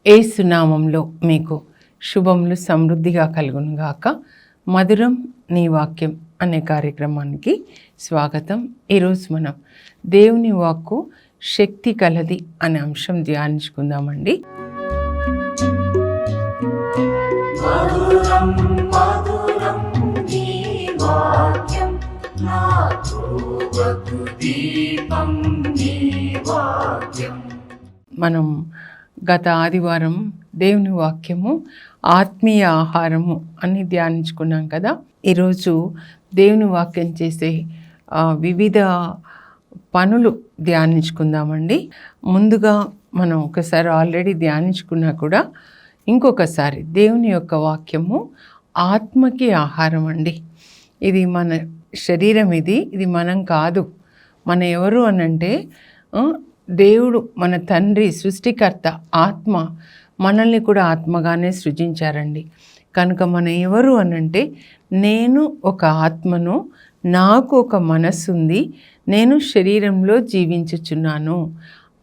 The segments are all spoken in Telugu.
యేసునామంలో మీకు శుభములు సమృద్ధిగా కలుగునుగాక. మధురం నీ వాక్యం అనే కార్యక్రమానికి స్వాగతం. ఈరోజు మనం దేవుని వాక్కు శక్తి కలది అనే అంశం ధ్యానించుకుందామండి. మనం గత ఆదివారం దేవుని వాక్యము ఆత్మీయ ఆహారము అని ధ్యానించుకున్నాం కదా. ఈరోజు దేవుని వాక్యం చేసే వివిధ పనులు ధ్యానించుకుందామండి. ముందుగా మనం ఒకసారి ఆల్రెడీ ధ్యానించుకున్నా కూడా ఇంకొకసారి దేవుని యొక్క వాక్యము ఆత్మకి ఆహారం అండి. ఇది మన శరీరం, ఇది మనం కాదు. మన ఎవరు అనంటే దేవుడు, మన తండ్రి, సృష్టికర్త, ఆత్మ మనల్ని కూడా ఆత్మగానే సృజించారండి. కనుక మన ఎవరు అనంటే, నేను ఒక ఆత్మను, నాకు ఒక మనస్సు ఉంది, నేను శరీరంలో జీవించుచున్నాను.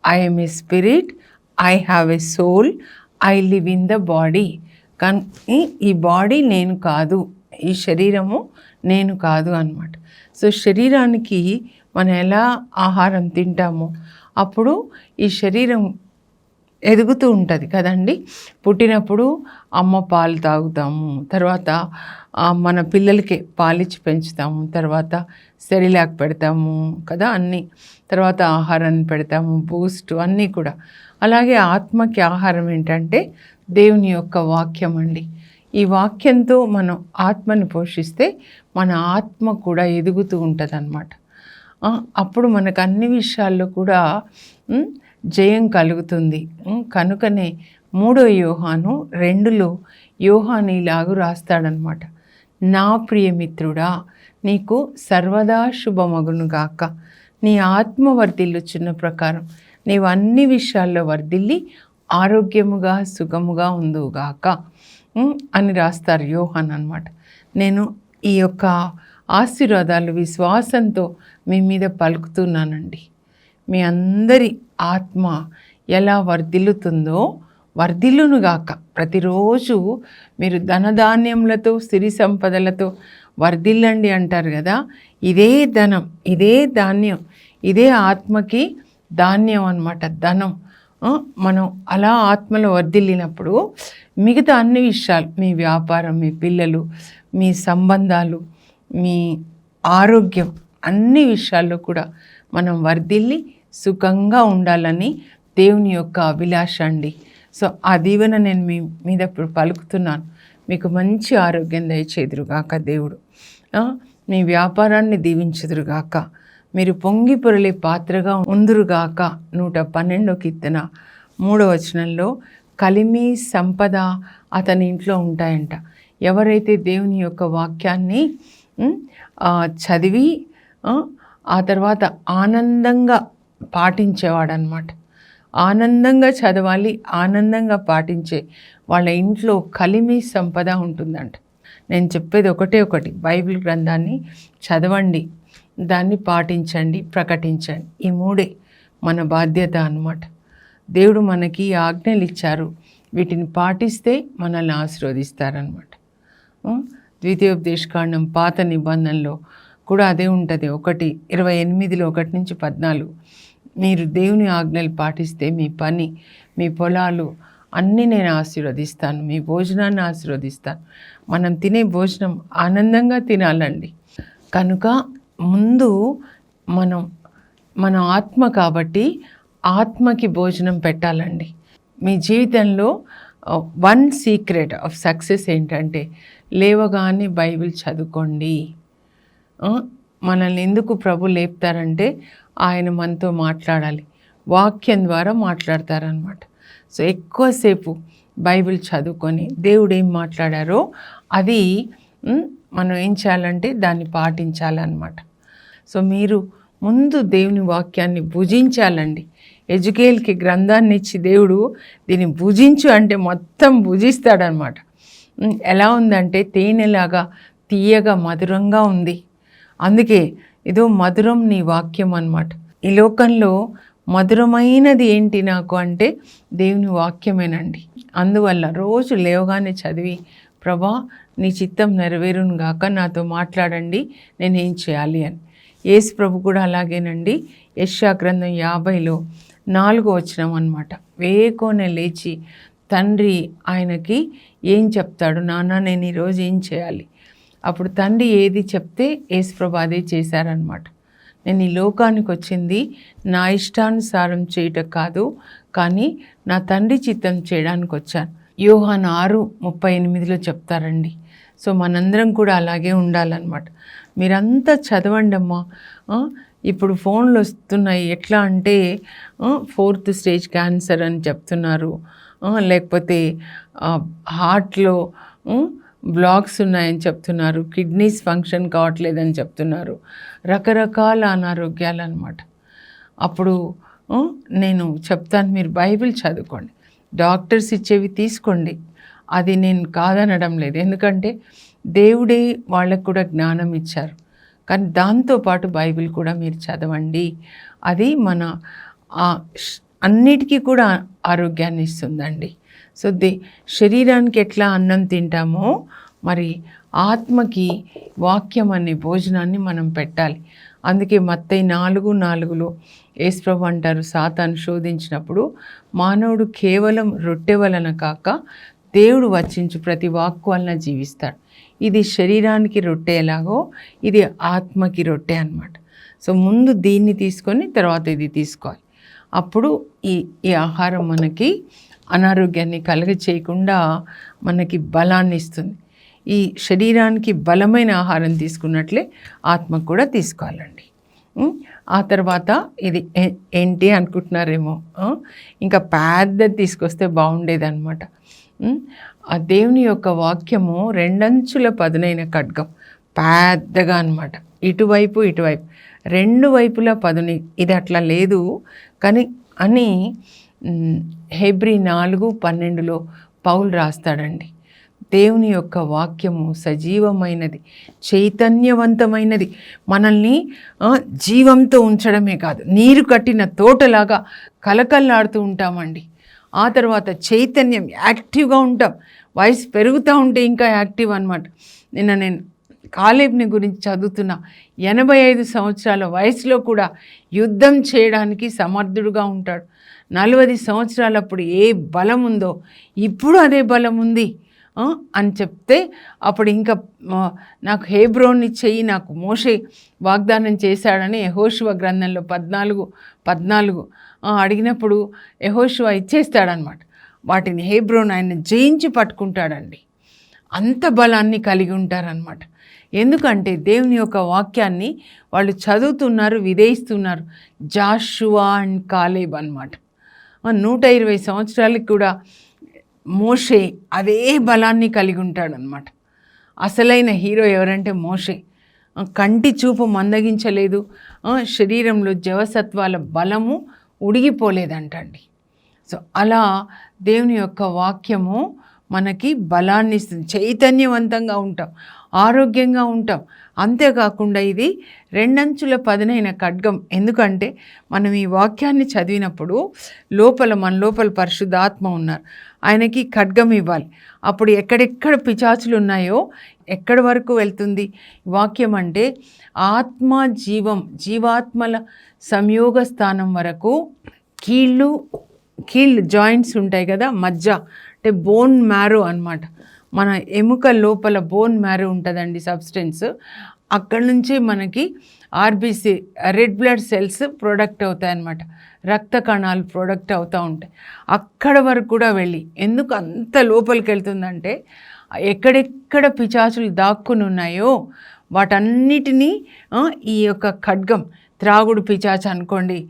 I am a spirit, I have a soul, I live in the body. కానీ ఈ బాడీ నేను కాదు, ఈ శరీరము నేను కాదు అన్నమాట. సో శరీరానికి మనం ఎలా ఆహారం తింటామో అప్పుడు ఈ శరీరం ఎదుగుతూ ఉంటుంది కదండి. పుట్టినప్పుడు అమ్మ పాలు తాగుతాము, తర్వాత మన పిల్లలకి పాలిచ్చి పెంచుతాము, తర్వాత సెరిలాక్ పెడతాము కదా అన్నీ, తర్వాత ఆహారాన్ని పెడతాము, బూస్ట్ అన్నీ కూడా. అలాగే ఆత్మకి ఆహారం ఏంటంటే దేవుని యొక్క వాక్యం అండి. ఈ వాక్యంతో మనం ఆత్మని పోషిస్తే మన ఆత్మ కూడా ఎదుగుతూ ఉంటుంది అన్నమాట. అప్పుడు మనకు అన్ని విషయాల్లో కూడా జయం కలుగుతుంది. కనుకనే 3వ యోహాను 2లో యోహాను ఇలాగూ రాస్తాడనమాట. నా ప్రియమిత్రుడా, నీకు సర్వదా శుభమగునుగాక, నీ ఆత్మ వర్ధిల్లుచున్న ప్రకారం నీవు అన్ని విషయాల్లో వర్ధిల్లి ఆరోగ్యముగా సుఖముగా ఉందువుగాక అని రాస్తారు యోహాన్ అన్నమాట. నేను ఈ యొక్క ఆశీర్వాదాలు విశ్వాసంతో మీ మీద పలుకుతున్నానండి. మీ అందరి ఆత్మ ఎలా వర్ధిల్లుతుందో వర్ధిల్లునుగాక. ప్రతిరోజు మీరు ధనధాన్యములతో, సిరి సంపదలతో వర్ధిల్లండి అంటారు కదా. ఇదే ధనం, ఇదే ధాన్యం, ఇదే ఆత్మకి ధాన్యం అన్నమాట, ధనం. మనం అలా ఆత్మలో వర్ధిల్లినప్పుడు మిగతా అన్ని విషయాలు, మీ వ్యాపారం, మీ పిల్లలు, మీ సంబంధాలు, మీ ఆరోగ్యం, అన్ని విషయాల్లో కూడా మనం వర్ధిల్లి సుఖంగా ఉండాలని దేవుని యొక్క అభిలాష అండి. సో ఆ దీవెన నేను మీ మీద ఇప్పుడు పలుకుతున్నాను. మీకు మంచి ఆరోగ్యం దయచేదురుగాక దేవుడు. మీ వ్యాపారాన్ని దీవించుదురుగాక. మీరు పొంగి పొరలే పాత్రగా ఉందురుగాక. 112వ కీర్తన 3వ వచనంలో కలిమి సంపద అతని ఇంట్లో ఉంటాయంట. ఎవరైతే దేవుని యొక్క వాక్యాన్ని చదివి ఆ తర్వాత ఆనందంగా పాటించేవాడనమాట. ఆనందంగా చదవాలి, ఆనందంగా పాటించే వాళ్ళ ఇంట్లో కలిమి సంపద ఉంటుందంట. నేను చెప్పేది ఒకటి, బైబిల్ గ్రంథాన్ని చదవండి, దాన్ని పాటించండి, ప్రకటించండి. ఈ 3 మన బాధ్యత అన్నమాట. దేవుడు మనకి ఆజ్ఞలు ఇచ్చారు, వీటిని పాటిస్తే మనల్ని ఆశీర్వదిస్తారనమాట. ద్వితీయోపదేశకాండం పాత నిబంధనలో కూడా అదే ఉంటుంది. 1:28 1-14 మీరు దేవుని ఆజ్ఞలు పాటిస్తే మీ పని, మీ పొలాలు అన్నీ నేను ఆశీర్వదిస్తాను, మీ భోజనాన్ని ఆశీర్వదిస్తాను. మనం తినే భోజనం ఆనందంగా తినాలండి. కనుక ముందు మన ఆత్మ కాబట్టి ఆత్మకి భోజనం పెట్టాలండి. మీ జీవితంలో 1 సీక్రెట్ ఆఫ్ సక్సెస్ ఏంటంటే లేవగానే బైబిల్ చదువుకోండి. మనల్ని ఎందుకు ప్రభు లేపుతారంటే ఆయన మనతో మాట్లాడాలి, వాక్యం ద్వారా మాట్లాడతారనమాట. సో ఎక్కువసేపు బైబిల్ చదువుకొని దేవుడు ఏం మాట్లాడారో అది మనం ఏం చేయాలంటే దాన్ని పాటించాలన్నమాట. సో మీరు ముందు దేవుని వాక్యాన్ని భుజించాలండి. ఎజుకేల్కి గ్రంథాన్ని ఇచ్చి దేవుడు దీన్ని భుజించు అంటే మొత్తం భుజిస్తాడనమాట. ఎలా ఉందంటే తేనెలాగా తీయగా మధురంగా ఉంది. అందుకే ఇదో మధురం నీ వాక్యం అన్నమాట. ఈ లోకంలో మధురమైనది ఏంటి నాకు అంటే దేవుని వాక్యమేనండి. అందువల్ల రోజు లేవగానే చదివి, ప్రభా నీ చిత్తం నెరవేరును గాక, నాతో మాట్లాడండి, నేనేం చేయాలి అని. యేసు ప్రభు కూడా అలాగేనండి. యెషయా గ్రంథం 50లో 4వ వచనం అన్నమాట. వేకోనే లేచి తండ్రి ఆయనకి ఏం చెప్తాడు, నాన్న నేను ఈరోజు ఏం చేయాలి. అప్పుడు తండ్రి ఏది చెప్తే యేసు ప్రభు అదే చేశారనమాట. నేను ఈ లోకానికి వచ్చింది నా ఇష్టానుసారం చేయటం కాదు, కానీ నా తండ్రి చిత్తం చేయడానికి వచ్చాను. యోహాను 6:38లో చెప్తారండి. సో మనందరం కూడా అలాగే ఉండాలన్నమాట. మీరంతా చదవండి అమ్మా. ఇప్పుడు ఫోన్లు వస్తున్నాయి, ఎట్లా అంటే 4th స్టేజ్ క్యాన్సర్ అని చెప్తున్నారు, లేకపోతే హార్ట్లో బ్లాక్స్ ఉన్నాయని చెప్తున్నారు, కిడ్నీస్ ఫంక్షన్ కావట్లేదని చెప్తున్నారు, రకరకాల అనారోగ్యాలు అన్నమాట. అప్పుడు నేను చెప్తాను, మీరు బైబిల్ చదువుకోండి, డాక్టర్స్ ఇచ్చేవి తీసుకోండి, అది నేను కాదనడం లేదు. ఎందుకంటే దేవుడే వాళ్ళకు కూడా జ్ఞానం ఇచ్చారు, కానీ దాంతోపాటు బైబిల్ కూడా మీరు చదవండి. అది మన అన్నిటికీ కూడా ఆరోగ్యాన్ని ఇస్తుందండి. సో శరీరానికి ఎట్లా అన్నం తింటామో మరి ఆత్మకి వాక్యం అనే భోజనాన్ని మనం పెట్టాలి. అందుకే మత్తయి 4:4లో యేసుప్రభు అంటారు, సాతాను శోధించినప్పుడు మానవుడు కేవలం రొట్టె వలన కాక దేవుడు వచించు ప్రతి వాక్కు వలన జీవిస్తాడు. ఇది శరీరానికి రొట్టె ఎలాగో ఇది ఆత్మకి రొట్టె అన్నమాట. సో ముందు దీన్ని తీసుకొని తర్వాత ఇది తీసుకోవాలి. అప్పుడు ఈ ఆహారం మనకి అనారోగ్యాన్ని కలుగచేయకుండా మనకి బలాన్ని ఇస్తుంది. ఈ శరీరానికి బలమైన ఆహారం తీసుకున్నట్లే ఆత్మకు కూడా తీసుకోవాలండి. ఆ తర్వాత ఇది ఏంటి అనుకుంటున్నారేమో, ఇంకా పెద్దది తీసుకొస్తే బాగుండేదన్నమాట. ఆ దేవుని యొక్క వాక్యము 2 అంచుల పదునైన ఖడ్గం, పెద్దగా అన్నమాట. ఇటువైపు 2 వైపులా పదుని. ఇది అట్లా లేదు కానీ అని హెబ్రీ 4:12లో పౌలు రాస్తాడండి. దేవుని యొక్క వాక్యము సజీవమైనది, చైతన్యవంతమైనది. మనల్ని జీవంతో ఉంచడమే కాదు, నీరు కట్టిన తోటలాగా కలకల్లాడుతూ ఉంటామండి. ఆ తర్వాత చైతన్యం, యాక్టివ్గా ఉంటాం. వయసు పెరుగుతూ ఉంటే ఇంకా యాక్టివ్ అన్నమాట. నేను కాలేబ్ని గురించి చదువుతున్నా. 85 సంవత్సరాల వయసులో కూడా యుద్ధం చేయడానికి సమర్థుడుగా ఉంటాడు. 40 సంవత్సరాలప్పుడు ఏ బలం ఉందో ఇప్పుడు అదే బలం ఉంది అని చెప్తే, అప్పుడు ఇంకా నాకు హెబ్రోన్ని చెయ్యి, నాకు మోషే వాగ్దానం చేశాడని యెహోషువ గ్రంథంలో 14 అడిగినప్పుడు యెహోషువ ఇచ్చేస్తాడనమాట. వాటిని హెబ్రోన్ ఆయన జయించి పట్టుకుంటాడండి. అంత బలాన్ని కలిగి ఉంటారనమాట. ఎందుకంటే దేవుని యొక్క వాక్యాన్ని వాళ్ళు చదువుతున్నారు, విధేయిస్తున్నారు. జాషువా అండ్ కాలేబ్ అన్నమాట. 120 సంవత్సరాలకి కూడా మోషే అదే బలాన్ని కలిగి ఉంటాడనమాట. అసలైన హీరో ఎవరంటే మోషే. కంటి చూపు మందగించలేదు, శరీరంలో జవసత్వాల బలము ఉడిగిపోలేదంటండి. సో అలా దేవుని యొక్క వాక్యము మనకి బలాన్ని ఇస్తుంది, చైతన్యవంతంగా ఉంటాం, ఆరోగ్యంగా ఉంటాం. అంతేకాకుండా ఇది 2 అంచుల పదునైన ఖడ్గం. ఎందుకంటే మనం ఈ వాక్యాన్ని చదివినప్పుడు మన లోపల పరిశుద్ధాత్మ ఉన్నారు, ఆయనకి ఖడ్గం ఇవ్వాలి. అప్పుడు ఎక్కడెక్కడ పిచాచులు ఉన్నాయో ఎక్కడి వరకు వెళ్తుంది వాక్యం అంటే ఆత్మ జీవాత్మల సంయోగ స్థానం వరకు. కీళ్ళు జాయింట్స్ ఉంటాయి కదా, మజ్జ అంటే బోన్ మ్యారో అన్నమాట. మన ఎముక లోపల బోన్ మ్యారో ఉంటుందండి సబ్స్టెన్స్. అక్కడ నుంచి మనకి RBC red blood cells product అవుతాయి అన్నమాట, రక్త కణాలు ప్రొడక్ట్ అవుతూ ఉంటాయి. అక్కడ వరకు కూడా వెళ్ళి, ఎందుకు అంత లోపలికి వెళ్తుందంటే ఎక్కడెక్కడ పిచాచులు దాక్కుని ఉన్నాయో వాటన్నిటినీ ఈ యొక్క ఖడ్గం, త్రాగుడు పిచాచు అనుకోండి,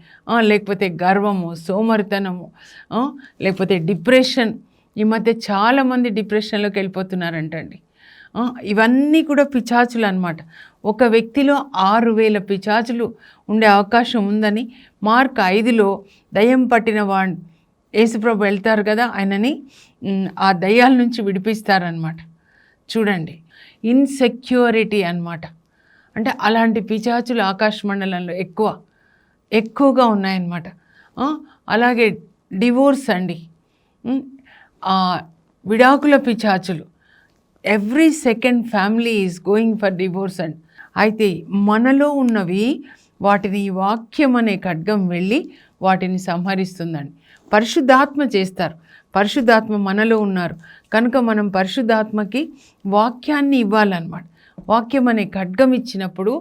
లేకపోతే గర్వము, సోమరితనము, లేకపోతే డిప్రెషన్. ఈ మధ్య చాలామంది డిప్రెషన్లోకి వెళ్ళిపోతున్నారంటండి. ఇవన్నీ కూడా పిచాచులు అన్నమాట. ఒక వ్యక్తిలో 6000 పిచాచులు ఉండే అవకాశం ఉందని మార్క్ 5లో దయ్యం పట్టిన వాడు యేసుప్రభు వెళ్తారు కదా, ఆయనని ఆ దయ్యాల నుంచి విడిపిస్తారనమాట. చూడండి, ఇన్సెక్యూరిటీ అన్నమాట. అంటే అలాంటి పిచాచులు ఆకాశ మండలంలో ఎక్కువ. ఎక్కువగా ఉన్నాయన్నమాట. అలాగే డివోర్స్ అండి, విడాకుల పిచాచులు, every second family is going for divorce and. అయితే మనలో ఉన్నవి వాటిని ఈ వాక్యం అనే ఖడ్గం వెళ్ళి వాటిని సంహరిస్తుందండి. పరిశుద్ధాత్మ చేస్తారు, పరిశుద్ధాత్మ మనలో ఉన్నారు కనుక మనం పరిశుద్ధాత్మకి వాక్యాన్ని ఇవ్వాలన్నమాట. వాక్యం అనే ఖడ్గం ఇచ్చినప్పుడు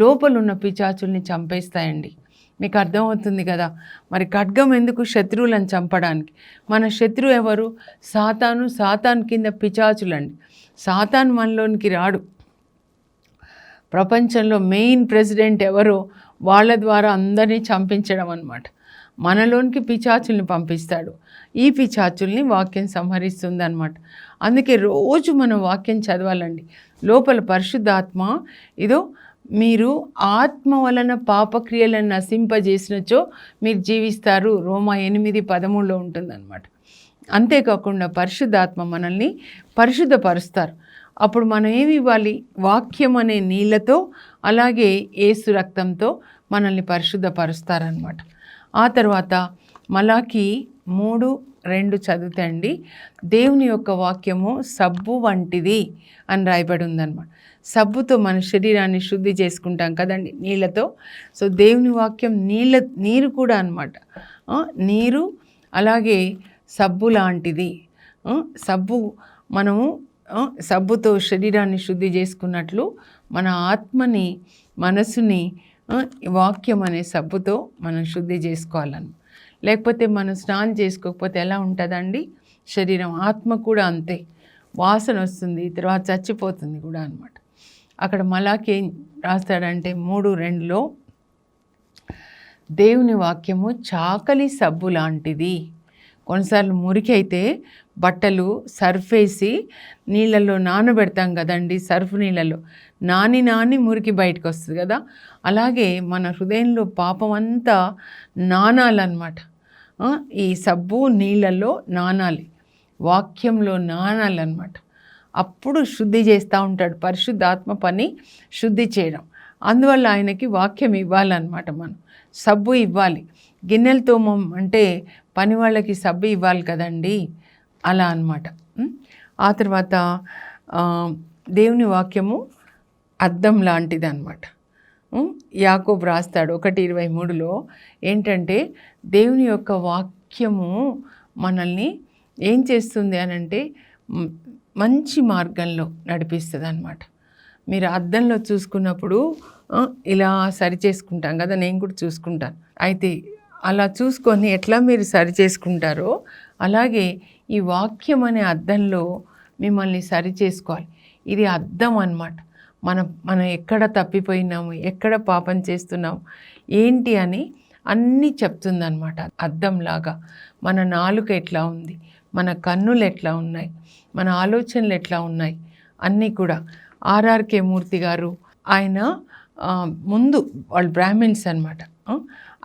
లోపలున్న పిచాచుల్ని చంపేస్తాయండి. మీకు అర్థమవుతుంది కదా. మరి ఖడ్గం ఎందుకు? శత్రువులను చంపడానికి. మన శత్రువు ఎవరు? సాతాను. సాతాను కింద పిచాచులండి. సాతాను మనలోనికి రాడు. ప్రపంచంలో మెయిన్ ప్రెసిడెంట్ ఎవరో వాళ్ళ ద్వారా అందరినీ చంపించడం అన్నమాట. మనలోనికి పిచాచుల్ని పంపిస్తాడు. ఈ పిచాచుల్ని వాక్యం సంహరిస్తుంది అన్నమాట. అందుకే రోజు మనం వాక్యం చదవాలండి. లోపల పరిశుద్ధాత్మ ఇదో మీరు ఆత్మ వలన పాపక్రియలను నశింపజేసినచో మీరు జీవిస్తారు, రోమా 8:13 ఉంటుందన్నమాట. అంతేకాకుండా పరిశుద్ధాత్మ మనల్ని పరిశుద్ధపరుస్తారు. అప్పుడు మనం ఏమి ఇవ్వాలి? వాక్యం అనే నీళ్ళతో అలాగే యేసు రక్తంతో మనల్ని పరిశుద్ధపరుస్తారనమాట. ఆ తర్వాత మలాకి 3:2 చదివితే అండి, దేవుని యొక్క వాక్యము సబ్బు వంటిది అని రాయబడి ఉందన్నమాట. సబ్బుతో మన శరీరాన్ని శుద్ధి చేసుకుంటాం కదండి నీళ్ళతో. సో దేవుని వాక్యం నీరు కూడా అన్నమాట. నీరు అలాగే సబ్బు లాంటిది. సబ్బు మనము సబ్బుతో శరీరాన్ని శుద్ధి చేసుకున్నట్లు మన ఆత్మని మనసుని వాక్యం అనే సబ్బుతో మనం శుద్ధి చేసుకోవాలని. లేకపోతే మనం స్నానం చేసుకోకపోతే ఎలా ఉంటుందండి శరీరం? ఆత్మ కూడా అంతే, వాసన వస్తుంది, తర్వాత చచ్చిపోతుంది కూడా అన్నమాట. అక్కడ మలాకి ఏం రాస్తాడంటే 3:2 దేవుని వాక్యము చాకలి సబ్బు లాంటిది. కొన్నిసార్లు మురికి అయితే బట్టలు సర్ఫ్ వేసి నీళ్ళల్లో నానబెడతాం కదండి, సర్ఫ్ నీళ్ళలో నాని మురికి బయటకు వస్తుంది కదా. అలాగే మన హృదయంలో పాపం అంతా నానాలన్నమాట. ఈ సబ్బు నీళ్ళల్లో నానాలి, వాక్యంలో నానాలన్నమాట. అప్పుడు శుద్ధి చేస్తూ ఉంటాడు. పరిశుద్ధాత్మ పని శుద్ధి చేయడం. అందువల్ల ఆయనకి వాక్యం ఇవ్వాలన్నమాట. మనం సబ్బు ఇవ్వాలి. గిన్నెలు తోమం అంటే పని వాళ్ళకి సబ్బు ఇవ్వాలి కదండి, అలా అన్నమాట. ఆ తర్వాత దేవుని వాక్యము అద్దం లాంటిది అన్నమాట. యాకోబు రాస్తాడు 1:23 ఏంటంటే దేవుని యొక్క వాక్యము మనల్ని ఏం చేస్తుంది అనంటే మంచి మార్గంలో నడిపిస్తుంది అన్నమాట. మీరు అద్దంలో చూసుకున్నప్పుడు ఇలా సరి చేసుకుంటాం కదా, నేను కూడా చూసుకుంటాను. అయితే అలా చూసుకొని ఎట్లా మీరు సరి చేసుకుంటారో అలాగే ఈ వాక్యం అనే అద్దంలో మిమ్మల్ని సరి చేసుకోవాలి. ఇది అద్దం అన్నమాట. మనం ఎక్కడ తప్పిపోయినాము, ఎక్కడ పాపం చేస్తున్నాము ఏంటి అని అన్నీ చెప్తుందన్నమాట. అద్దంలాగా మన నాలుక ఎట్లా ఉంది, మన కన్నులు ఎట్లా ఉన్నాయి, మన ఆలోచనలు ఎట్లా ఉన్నాయి అన్నీ కూడా. ఆర్ఆర్కే మూర్తి గారు ఆయన ముందు వాళ్ళు బ్రాహ్మిన్స్ అన్నమాట.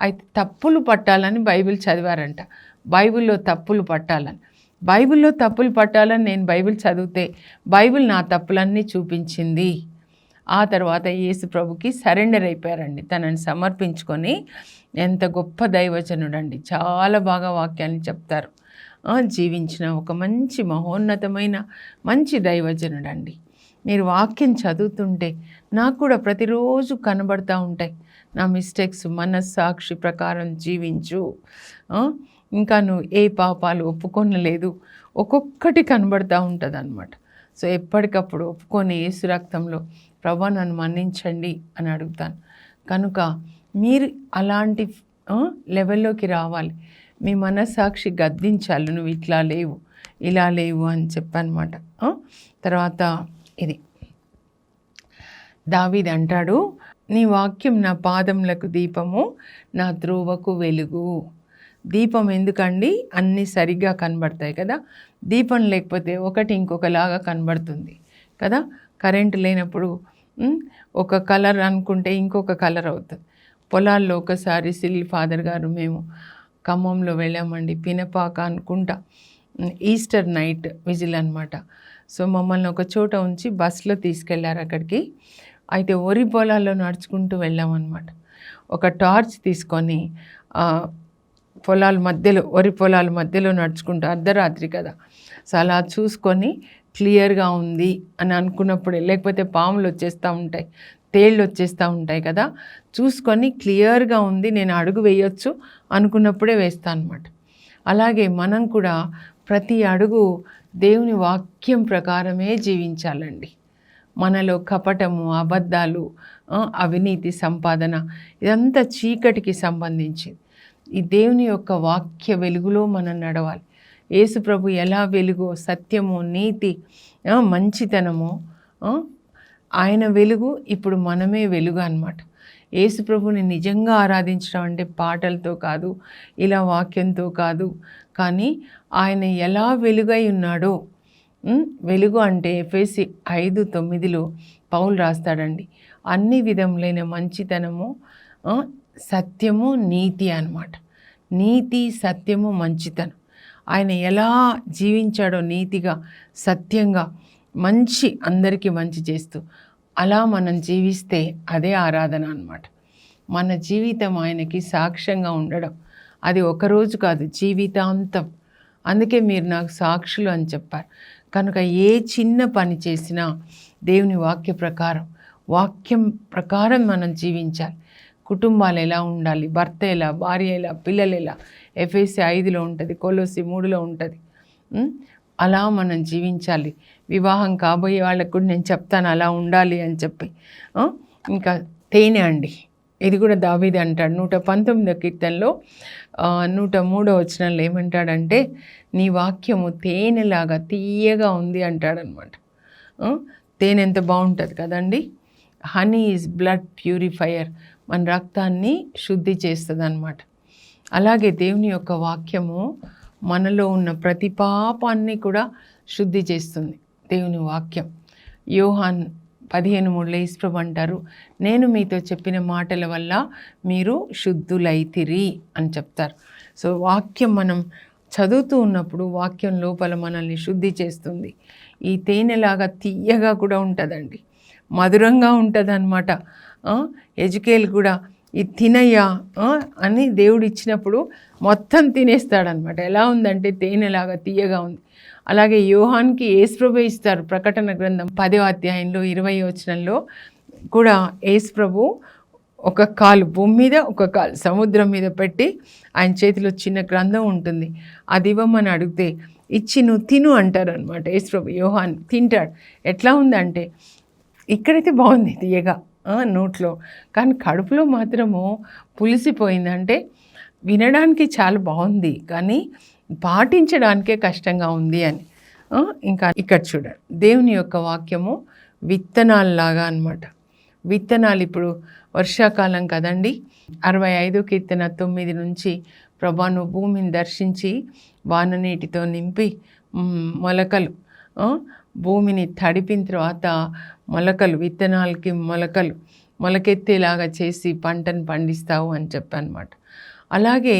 అయితే తప్పులు పట్టాలని బైబిల్ చదివారంట. బైబిల్లో తప్పులు పట్టాలని నేను బైబిల్ చదివితే బైబిల్ నా తప్పులన్నీ చూపించింది. ఆ తర్వాత యేసు ప్రభుకి సరెండర్ అయిపోయారండి, తనని సమర్పించుకొని. ఎంత గొప్ప దైవజనుడండి, చాలా బాగా వాక్యాన్ని చెప్తారు. జీవించిన ఒక మంచి మహోన్నతమైన మంచి దైవజనుడండి. మీరు వాక్యం చదువుతుంటే నాకు కూడా ప్రతిరోజు కనబడుతూ ఉంటాయి నా మిస్టేక్స్. మనస్సాక్షి ప్రకారం జీవించు, ఇంకా నువ్వు ఏ పాపాలు ఒప్పుకొనలేదు, ఒక్కొక్కటి కనబడుతూ ఉంటుంది అన్నమాట. సో ఎప్పటికప్పుడు ఒప్పుకొని యేసు రక్తంలో ప్రభువా నన్ను మన్నించండి అని అడుగుతాను. కనుక మీరు అలాంటి లెవెల్లోకి రావాలి. మీ మనస్సాక్షి గద్దించాలి, నువ్వు ఇట్లా లేవు ఇలా లేవు అని చెప్పనమాట. తర్వాత ఇది దావీదు అంటాడు, నీ వాక్యం నా పాదములకు దీపము, నా త్రోవకు వెలుగు. దీపం ఎందుకండి? అన్నీ సరిగ్గా కనబడతాయి కదా. దీపం లేకపోతే ఒకటి ఇంకొకలాగా కనబడుతుంది కదా. కరెంటు లేనప్పుడు ఒక కలర్ అనుకుంటే ఇంకొక కలర్ అవుతుంది. పొలాల్లో ఒకసారి సిల్ ఫాదర్ గారు మేము ఖమ్మంలో వెళ్ళామండి, పినపాక అనుకుంటా, ఈస్టర్ నైట్ విజిల్ అనమాట. సో మమ్మల్ని ఒక చోట ఉంచి బస్సులో తీసుకెళ్లారు అక్కడికి. అయితే వరి పొలాల్లో నడుచుకుంటూ వెళ్ళామన్నమాట. ఒక టార్చ్ తీసుకొని పొలాల మధ్యలో, వరి పొలాల మధ్యలో నడుచుకుంటూ, అర్ధరాత్రి కదా, సో అలా చూసుకొని క్లియర్గా ఉంది అని అనుకున్నప్పుడే, లేకపోతే పాములు వచ్చేస్తూ ఉంటాయి, తేళ్ళు వచ్చేస్తూ ఉంటాయి కదా, చూసుకొని క్లియర్గా ఉంది, నేను అడుగు వేయొచ్చు అనుకున్నప్పుడే వేస్తాను అన్నమాట. అలాగే మనం కూడా ప్రతి అడుగు దేవుని వాక్యం ప్రకారమే జీవించాలండి. మనలో కపటము, అబద్ధాలు, అవినీతి, సంపాదన, ఇదంతా చీకటికి సంబంధించింది. ఈ దేవుని యొక్క వాక్య వెలుగులో మనం నడవాలి. యేసు ప్రభు ఎలా వెలుగు, సత్యము, నీతి, మంచితనము, ఆయన వెలుగు, ఇప్పుడు మనమే వెలుగు అన్నమాట. యేసు ప్రభుని నిజంగా ఆరాధించడం అంటే పాటలతో కాదు, ఇలా వాక్యంతో కాదు, కానీ ఆయన ఎలా వెలుగై ఉన్నాడో. వెలుగు అంటే ఎఫెసీ 5:9 పౌలు రాస్తాడండి, అన్ని విధములైన మంచితనము, సత్యము, నీతి అన్నమాట. నీతి, సత్యము, మంచితనం. ఆయన ఎలా జీవించాడో నీతిగా, సత్యంగా, అందరికీ మంచి చేస్తూ, అలా మనం జీవిస్తే అదే ఆరాధన అన్నమాట. మన జీవితం ఆయనకి సాక్ష్యంగా ఉండడం, అది ఒకరోజు కాదు, జీవితాంతం. అందుకే మీరు నాకు సాక్షులు అని చెప్పారు. కనుక ఏ చిన్న పని చేసినా దేవుని వాక్యం ప్రకారం మనం జీవించాలి. కుటుంబాలు ఎలా ఉండాలి, భర్త ఎలా, భార్య ఎలా, పిల్లలు ఎలా, ఎఫెసీ 5 ఉంటుంది, కొలొస్సీ 3 ఉంటుంది. అలా మనం జీవించాలి. వివాహం కాబోయే వాళ్ళకు కూడా నేను చెప్తాను అలా ఉండాలి అని చెప్పి. ఇంకా తేనె అండి, ఇది కూడా దావీదు అంటాడు 119వ కీర్తనలో 103వ వచనంలో ఏమంటాడంటే, నీ వాక్యము తేనెలాగా తీయగా ఉంది అంటాడనమాట. తేనె ఎంత బాగుంటుంది కదండి. హనీ ఈజ్ బ్లడ్ ప్యూరిఫైయర్, మన రక్తాన్ని శుద్ధి చేస్తుంది అన్నమాట. అలాగే దేవుని యొక్క వాక్యము మనలో ఉన్న ప్రతి పాపాన్ని కూడా శుద్ధి చేస్తుంది దేవుని వాక్యం. యోహాన్ 15:3 యేసుప్రభు అంటారు, నేను మీతో చెప్పిన మాటల వల్ల మీరు శుద్ధులైతిరి అని చెప్తారు. సో వాక్యం మనం చదువుతూ ఉన్నప్పుడు వాక్యం లోపల మనల్ని శుద్ధి చేస్తుంది. ఈ తేనెలాగా తీయగా కూడా ఉంటుందండి, మధురంగా ఉంటుంది అన్నమాట. ఎజుకేల్ కూడా ఈ తినయ్యా అని దేవుడు ఇచ్చినప్పుడు మొత్తం తినేస్తాడనమాట. ఎలా ఉందంటే తేనెలాగా తీయగా ఉంది. అలాగే యోహాన్కి యేసుప్రభు ఇస్తారు. ప్రకటన గ్రంథం 10వ అధ్యాయంలో 20వ వచనంలో కూడా యేసుప్రభు ఒక కాలు భూమి మీద, ఒక కాలు సముద్రం మీద పెట్టి ఆయన చేతిలో చిన్న గ్రంథం ఉంటుంది, అది ఇవ్వమని అడిగితే ఇచ్చి నువ్వు తిను అంటారు అనమాట. యేసుప్రభు యోహాన్ తింటాడు. ఎట్లా ఉందంటే ఇక్కడైతే బాగుంది తీయగా నోట్లో, కానీ కడుపులో మాత్రము పులిసిపోయిందంటే వినడానికి చాలా బాగుంది కానీ పాటించడానికే కష్టంగా ఉంది అని. ఇంకా ఇక్కడ చూడండి, దేవుని యొక్క వాక్యము విత్తనాలలాగా అన్నమాట. విత్తనాలు ఇప్పుడు వర్షాకాలం కదండి. 65వ కీర్తన 9 నుంచి, ప్రభా నువ్వు భూమిని దర్శించి వాన నీటితో నింపి మొలకలు, భూమిని తడిపిన తర్వాత మొలకలు, విత్తనాలకి మొలకెత్తేలాగా చేసి పంటను పండిస్తావు అని చెప్పనమాట. అలాగే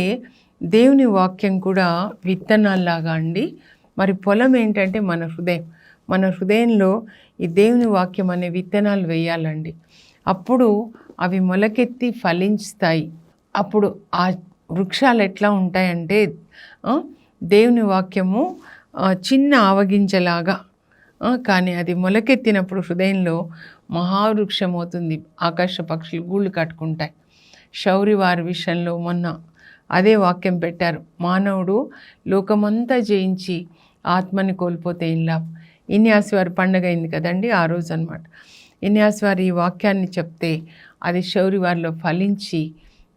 దేవుని వాక్యం కూడా విత్తనాల్లాగా అండి. మరి పొలం ఏంటంటే మన హృదయం. మన హృదయంలో ఈ దేవుని వాక్యం అనే విత్తనాలు వేయాలండి. అప్పుడు అవి మొలకెత్తి ఫలించుతాయి. అప్పుడు ఆ వృక్షాలు ఎట్లా ఉంటాయంటే దేవుని వాక్యము చిన్న ఆవగింజలాగా, కానీ అది మొలకెత్తినప్పుడు హృదయంలో మహావృక్షం అవుతుంది. ఆకాశ పక్షులు గూళ్ళు కట్టుకుంటాయి. శౌరి వారి విషయంలో మొన్న అదే వాక్యం పెట్టారు, మానవుడు లోకమంతా జయించి ఆత్మని కోల్పోతే ఏం లాభం. ఇన్యాసి వారి పండగ అయింది కదండి ఆ రోజు అనమాట. ఇన్యాసి వారి ఈ వాక్యాన్ని చెప్తే అది శౌరి వారిలో ఫలించి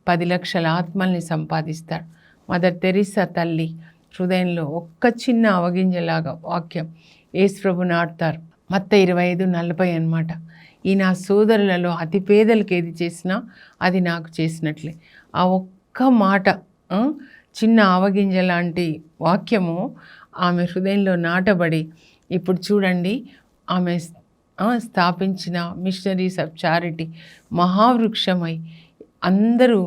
10 లక్షల ఆత్మల్ని సంపాదిస్తాడు. మదర్ తెరీసా తల్లి హృదయంలో ఒక్క చిన్న అవగింజలాగా వాక్యం యేసుప్రభు నాటుతారు. మత్తయి 25:40 అనమాట. ఈ నా సోదరులలో అతి పేదలకు ఏది చేసినా అది నాకు చేసినట్లే. ఆ ఒక్క మాట, చిన్న ఆవగింజ లాంటి వాక్యము ఆమె హృదయంలో నాటబడి ఇప్పుడు చూడండి ఆమె స్థాపించిన మిషనరీస్ ఆఫ్ చారిటీ మహావృక్షమై అందరూ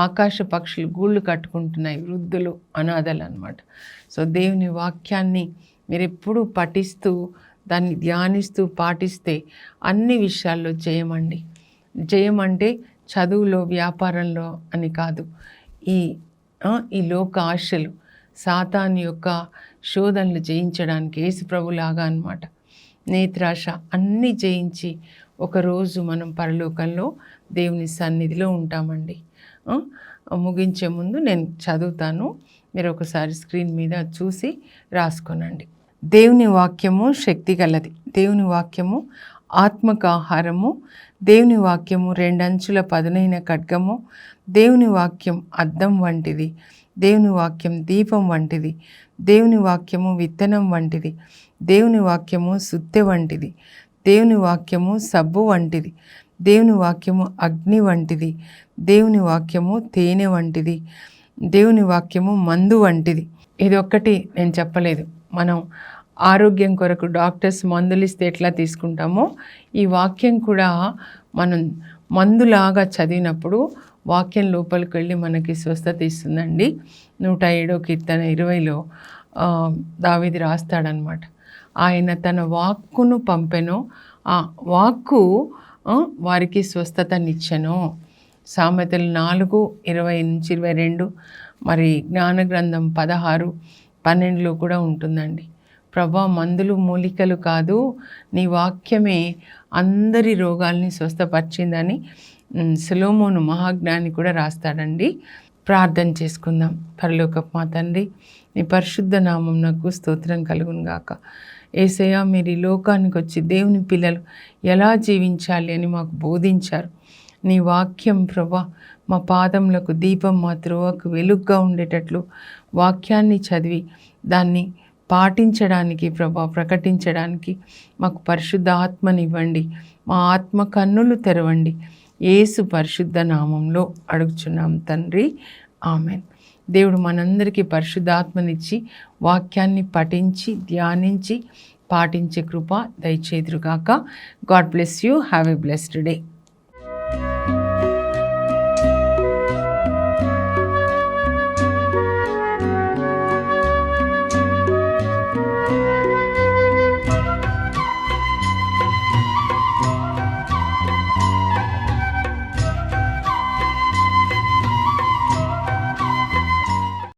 ఆకాశ పక్షులు గూళ్ళు కట్టుకుంటున్నాయి, వృద్ధులు, అనాథలు అన్నమాట. సో దేవుని వాక్యాన్ని మీరు ఎప్పుడూ పఠిస్తూ దాన్ని ధ్యానిస్తూ పాటిస్తే అన్ని విషయాల్లో జయమండి. జయం అంటే చదువులో, వ్యాపారంలో అని కాదు. ఈ లోక ఆశలు, సాతాను యొక్క శోధనలు జయించడానికి యేసుప్రభులాగా అన్నమాట. నేత్రాశ అన్నీ జయించి ఒకరోజు మనం పరలోకంలో దేవుని సన్నిధిలో ఉంటామండి. ముగించే ముందు నేను చదువుతాను, మీరు ఒకసారి స్క్రీన్ మీద చూసి రాసుకోనండి. దేవుని వాక్యము శక్తి గలది, దేవుని వాక్యము ఆత్మకు ఆహారము, దేవుని వాక్యము 2 అంచుల పదునైన ఖడ్గము, దేవుని వాక్యం అద్దం వంటిది, దేవుని వాక్యం దీపం వంటిది, దేవుని వాక్యము విత్తనం వంటిది, దేవుని వాక్యము సుత్తె వంటిది, దేవుని వాక్యము సబ్బు వంటిది, దేవుని వాక్యము అగ్ని వంటిది, దేవుని వాక్యము తేనె వంటిది, దేవుని వాక్యము మందు వంటిది. ఇది ఒక్కటి నేను చెప్పలేదు. మనం ఆరోగ్యం కొరకు డాక్టర్స్ మందులు ఇస్తే ఎట్లా తీసుకుంటామో, ఈ వాక్యం కూడా మనం మందులాగా చదివినప్పుడు వాక్యం లోపలికి వెళ్ళి మనకి స్వస్థత ఇస్తుందండి. 107వ కీర్తన 20లో దావీదు రాస్తాడనమాట. ఆయన తన వాక్కును పంపెను, ఆ వాక్కు వారికి స్వస్థతనిచ్చెను. సామెతలు 4:20-22, మరి జ్ఞాన గ్రంథం 16:12లో కూడా ఉంటుందండి. ప్రభా, మందులు మూలికలు కాదు, నీ వాక్యమే అందరి రోగాల్ని స్వస్థపరిచిందని సొలొమోను మహాజ్ఞాని కూడా రాస్తాడండి. ప్రార్థన చేసుకుందాం. పరలోకపు మా తండ్రి, నీ పరిశుద్ధ నామమునకు స్తోత్రం కలుగును గాక. యేసయ్య, మీరు ఈ లోకానికి వచ్చి దేవుని పిల్లలు ఎలా జీవించాలి అని మాకు బోధించారు. నీ వాక్యం ప్రభా మా పాదములకు దీపం, మా త్రోవకు వెలుగుగా ఉండేటట్లు వాక్యాన్ని చదివి దాన్ని పాటించడానికి ప్రభా, ప్రకటించడానికి మాకు పరిశుద్ధ ఆత్మనివ్వండి. మా ఆత్మ కన్నులు తెరవండి. యేసు పరిశుద్ధ నామంలో అడుగుచున్నాం తండ్రి, ఆమెన్. దేవుడు మనందరికీ పరిశుద్ధాత్మనిచ్చి వాక్యాన్ని పఠించి ధ్యానించి పాటించే కృప దయచేదురుగాక. God bless you. Have a blessed day.